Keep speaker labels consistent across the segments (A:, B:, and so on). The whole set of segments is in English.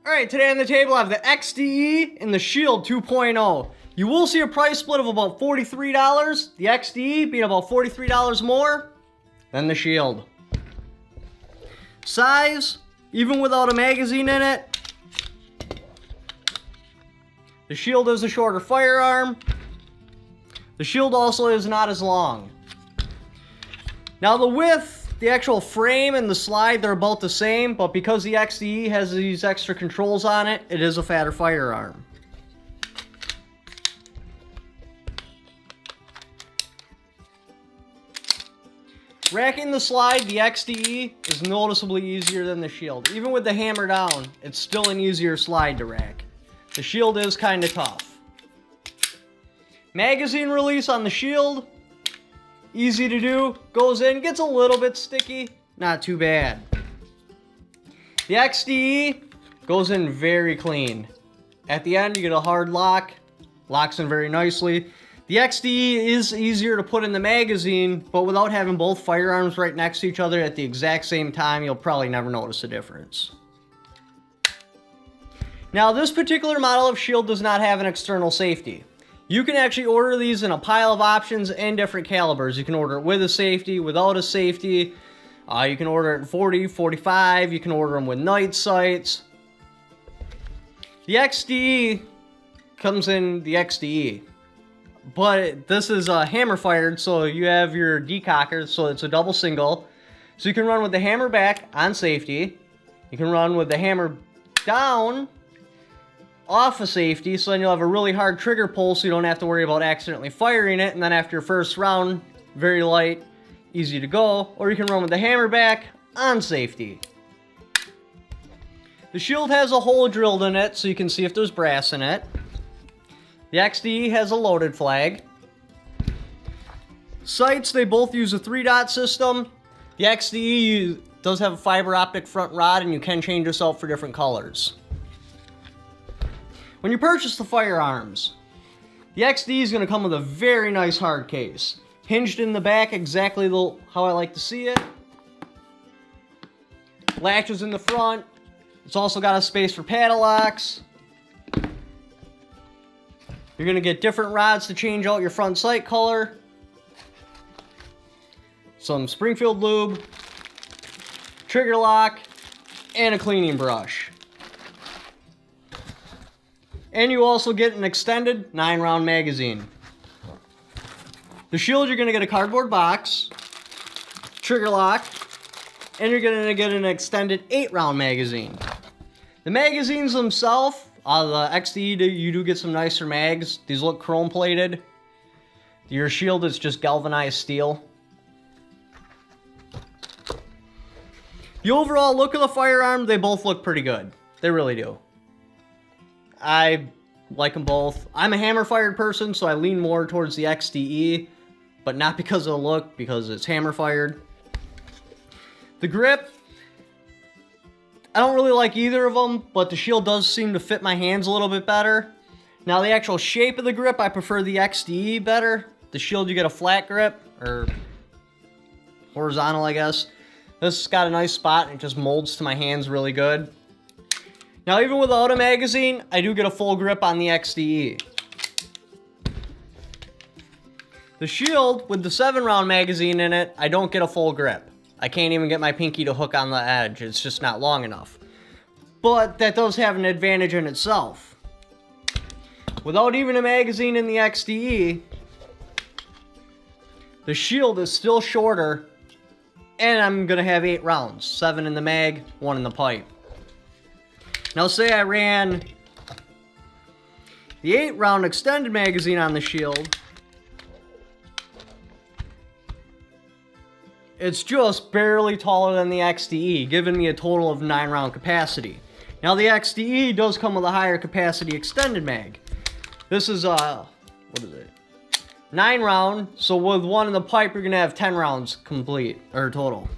A: Alright, today on the table I have the Xde and the Shield 2.0. You will see a price split of about $43, the Xde being about $43 more than the Shield. Size, even without a magazine in it, the Shield is a shorter firearm. The Shield also is not as long. Now the width, the actual frame and the slide, they're about the same, but because the Xde has these extra controls on it, it is a fatter firearm. Racking the slide, the Xde is noticeably easier than the Shield. Even with the hammer down, it's still an easier slide to rack. The Shield is kind of tough. Magazine release on the Shield, easy to do, goes in, gets a little bit sticky, not too bad. The Xde goes in very clean. At the end you get a hard lock, locks in very nicely. The Xde is easier to put in the magazine, but without having both firearms right next to each other at the exact same time, you'll probably never notice a difference. Now this particular model of Shield does not have an external safety. You can actually order these in a pile of options and different calibers. You can order it with a safety, without a safety. You can order it in 40, 45. You can order them with night sights. The Xde comes in the Xde. But this is hammer fired, so you have your decocker, so it's a double single. So you can run with the hammer back on safety. You can run with the hammer down off of safety, so then you'll have a really hard trigger pull so you don't have to worry about accidentally firing it, and then after your first round, very light, easy to go. Or you can run with the hammer back on safety. The Shield has a hole drilled in it so you can see if there's brass in it. The Xde has a loaded flag. Sights, they both use a 3-dot system. The Xde does have a fiber optic front rod, and you can change this out for different colors. When you purchase the firearms, the Xde is going to come with a very nice hard case. Hinged in the back exactly how I like to see it. Latches in the front. It's also got a space for padlocks. You're going to get different rods to change out your front sight color. Some Springfield lube. Trigger lock. And a cleaning brush. And you also get an extended 9-round magazine. The Shield, you're going to get a cardboard box, trigger lock, and you're going to get an extended 8-round magazine. The magazines themselves, the Xde, you do get some nicer mags. These look chrome plated. Your Shield is just galvanized steel. The overall look of the firearm, they both look pretty good. They really do. I like them both. I'm a hammer-fired person, so I lean more towards the Xde, but not because of the look, because it's hammer-fired. The grip, I don't really like either of them, but the Shield does seem to fit my hands a little bit better. Now, the actual shape of the grip, I prefer the Xde better. The Shield, you get a flat grip, or horizontal, I guess. This has got a nice spot, and it just molds to my hands really good. Now, even without a magazine, I do get a full grip on the Xde. The Shield, with the 7-round magazine in it, I don't get a full grip. I can't even get my pinky to hook on the edge. It's just not long enough. But that does have an advantage in itself. Without even a magazine in the Xde, the Shield is still shorter, and I'm going to have 8 rounds. 7 in the mag, 1 in the pipe. Now say I ran the 8-round extended magazine on the Shield. It's just barely taller than the Xde, giving me a total of 9-round capacity. Now the Xde does come with a higher capacity extended mag. This is what is it? 9-round, so with 1 in the pipe you're going to have 10 rounds complete, or total.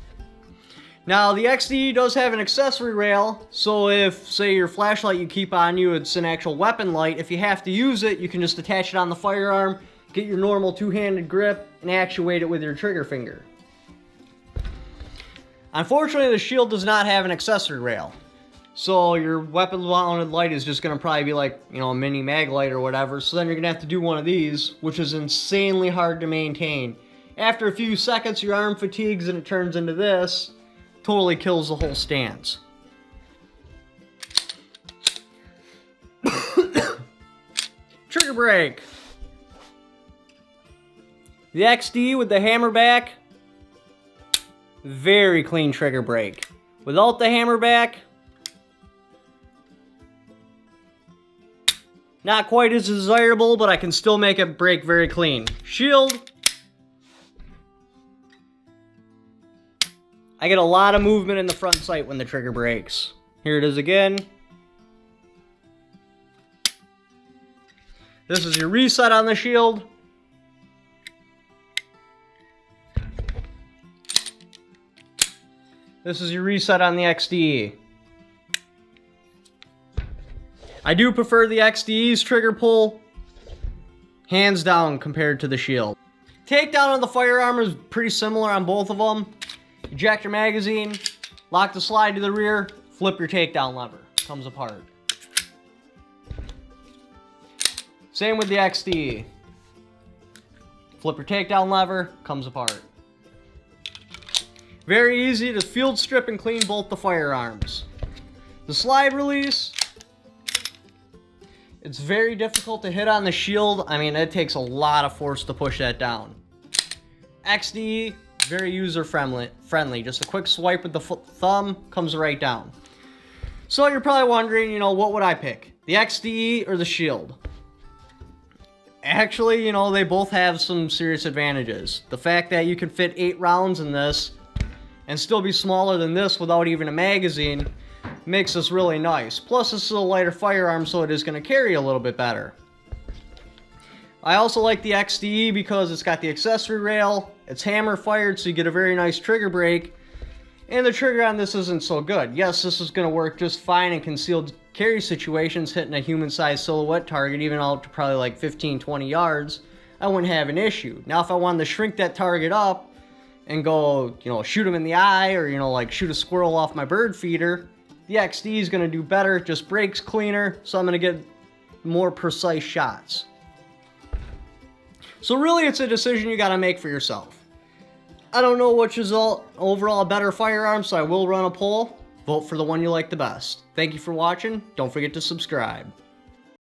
A: Now, the Xde does have an accessory rail, so if, say, your flashlight you keep on you, it's an actual weapon light, if you have to use it, you can just attach it on the firearm, get your normal 2-handed grip, and actuate it with your trigger finger. Unfortunately, the Shield does not have an accessory rail. So your weapon mounted light is just gonna probably be like, you know, a mini mag light or whatever. So then you're gonna have to do one of these, which is insanely hard to maintain. After a few seconds, your arm fatigues and it turns into this. Totally kills the whole stance. Trigger brake. The Xde with the hammerback, very clean trigger brake. Without the hammerback, not quite as desirable, but I can still make it brake very clean. Shield, I get a lot of movement in the front sight when the trigger brakes. Here it is again. This is your reset on the Shield. This is your reset on the Xde. I do prefer the Xde's trigger pull, hands down, compared to the Shield. Takedown of the firearm is pretty similar on both of them. Eject your magazine, lock the slide to the rear, flip your takedown lever. Comes apart. Same with the Xde. Flip your takedown lever, comes apart. Very easy to field strip and clean both the firearms. The slide release, it's very difficult to hit on the Shield. I mean, it takes a lot of force to push that down. Xde, very user friendly. Just a quick swipe with the thumb, comes right down. So you're probably wondering, you know, what would I pick? The Xde or the Shield? Actually, you know, they both have some serious advantages. The fact that you can fit 8 rounds in this and still be smaller than this without even a magazine makes this really nice. Plus, this is a lighter firearm, so it is going to carry a little bit better. I also like the Xde because it's got the accessory rail, it's hammer fired, so you get a very nice trigger brake, and the trigger on this isn't so good. Yes, this is going to work just fine in concealed carry situations, hitting a human-sized silhouette target, even out to probably like 15-20 yards, I wouldn't have an issue. Now, if I wanted to shrink that target up and go, you know, shoot him in the eye, or, you know, like shoot a squirrel off my bird feeder, the Xde is going to do better, just brakes cleaner, so I'm going to get more precise shots. So really, it's a decision you got to make for yourself. I don't know which is overall a better firearm, so I will run a poll. Vote for the one you like the best. Thank you for watching. Don't forget to subscribe.